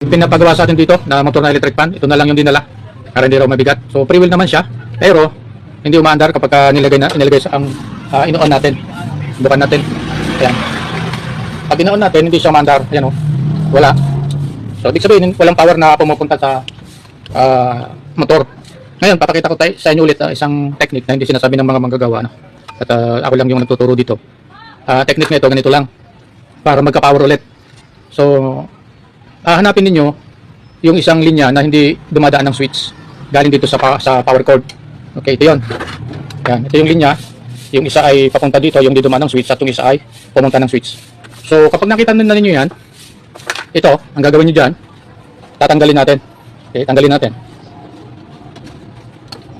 Pinapagawa sa atin dito na motor na electric fan, ito na lang yung dinala para hindi raw mabigat. So free wheel naman siya, pero hindi umaandar kapag inilagay sa ang ino-on natin. Bukan natin. Ayan. Pag ino-on natin, hindi siya umaandar. Ayan oh. Wala. So ibig sabihin, walang power na pumupunta sa motor. Ngayon, papakita ko sa inyo ulit isang technique na hindi sinasabi ng mga manggagawa. No? At ako lang yung nagtuturo dito. Technique na ito, ganito lang. Para magka-power ulit. So, hanapin ninyo yung isang linya na hindi dumadaan ng switch. Galing dito sa power cord. Okay, ito yun. Yan, ito yung linya. Yung isa ay papunta dito, yung di dumaan ng switch. At yung isa ay pumunta ng switch. So, kapag nakita na ninyo yan, ito, ang gagawin nyo dyan, tatanggalin natin. Okay, tanggalin natin.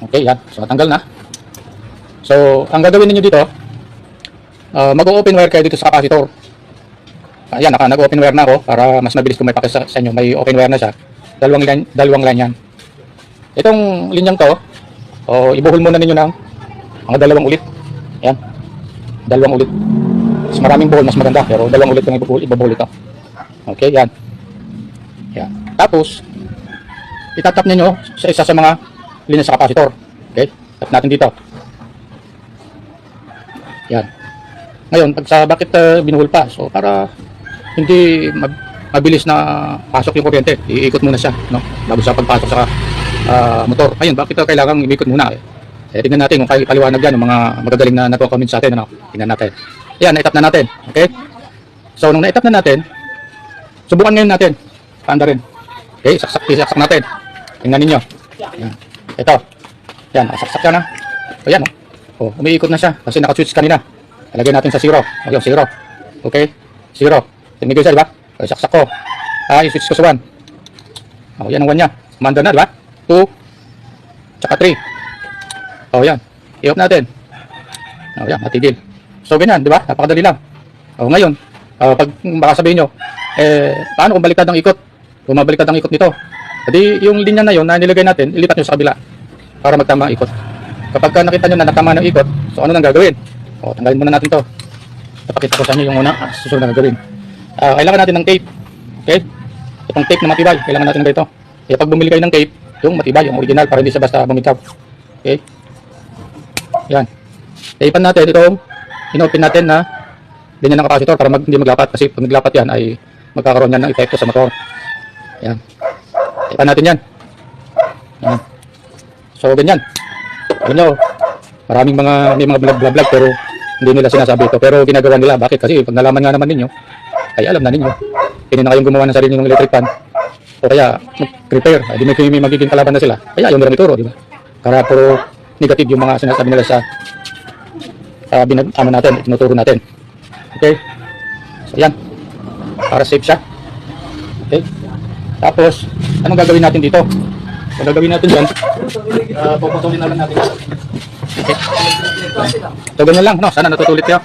Okay, yan. So, tanggal na. So, ang gagawin niyo dito, mag-open wire kayo dito sa capacitor. Ayan, nag-open wire na ako para mas mabilis kung may pakisa sa inyo. May open wire na siya. Dalawang line yan. Itong linyang to, ibuhol muna ninyo ng mga dalawang ulit. Ayan. Dalawang ulit. Mas maraming buhol, mas maganda. Pero dalawang ulit yung ibubuhol ito. Okay, yan. Yan. Tapos, itatap ninyo sa isa sa mga linya sa capacitor. Okay? Tap natin dito. Yan. Ngayon, bakit binuhol pa? So, para hindi mabilis na pasok yung kuryente, iikot muna siya, no? Bago sa pagpasok sa motor. Ayun, bakit kailangan i-ikot muna? Tingnan natin kung paliwanag yan, yung mga magagaling na nagko-comment sa atin, ano? Tingnan natin. Yan, na-etap na natin. Okay? So, nung na-etap na natin, subukan ngayon natin. Paanda rin. Okay, isaksak natin. Tingnan ninyo. Yan. Ito. Yan, saksak yan ha. So yan o. Umiikot na siya kasi naka-switch kanina. Lagyan natin sa 0. Ayun, 0. Okay? 0. Tingnan ko siya, diba? So, saksak ko. I-switch ko sa 1. Yan ang 1 niya. Commander na, diba? 2. Tsaka 3. Yan. I-off natin. Yan, natigil. So ganyan, diba? Napakadali lang. Ngayon, pag baka sabihin nyo, paano kung baliktad ang ikot? Kung mabaliktad ang ikot nito. Jadi yung linya na yon na nilagay natin, ilipat nyo sa kabila para magtama ang ikot. Kapag nakita nyo na natama ng ikot, so ano nang gagawin? Tanggalin muna natin to. Napakita ko sa inyo yung una susunod na gagawin. Kailangan natin ng tape. Okay? Itong tape na matibay, kailangan natin ng ito. Kaya pag bumili kayo ng tape, yung matibay, yung original, para hindi siya basta bumitaw. Okay? Yan. Tapean natin itong inopen natin na linya ng capacitor para hindi maglapat. Kasi pag naglapat yan ay magkakaroon yan ng epekto sa motor. Yan. Tapean natin yan. Yan. So, ganyan. Ganyan. Maraming may mga vlog pero hindi nila sinasabi ito. Pero ginagawa nila. Bakit? Kasi pag nalaman nga naman ninyo, ay alam na ninyo. Hindi na kayong gumawa ng sarili ng electric fan. O kaya, prepare. Hindi may magiging kalaban na sila. Kaya yung nila ituro, di ba? Para puro negative yung mga sinasabi nila sa natin, itinuturo natin. Okay? So, yan. Para safe siya. Okay? Tapos, anong gagawin natin dito? Ang gagawin natin dyan, puputulin na lang natin. Okay. So, ganyan lang, no? Sana natutulit kayo.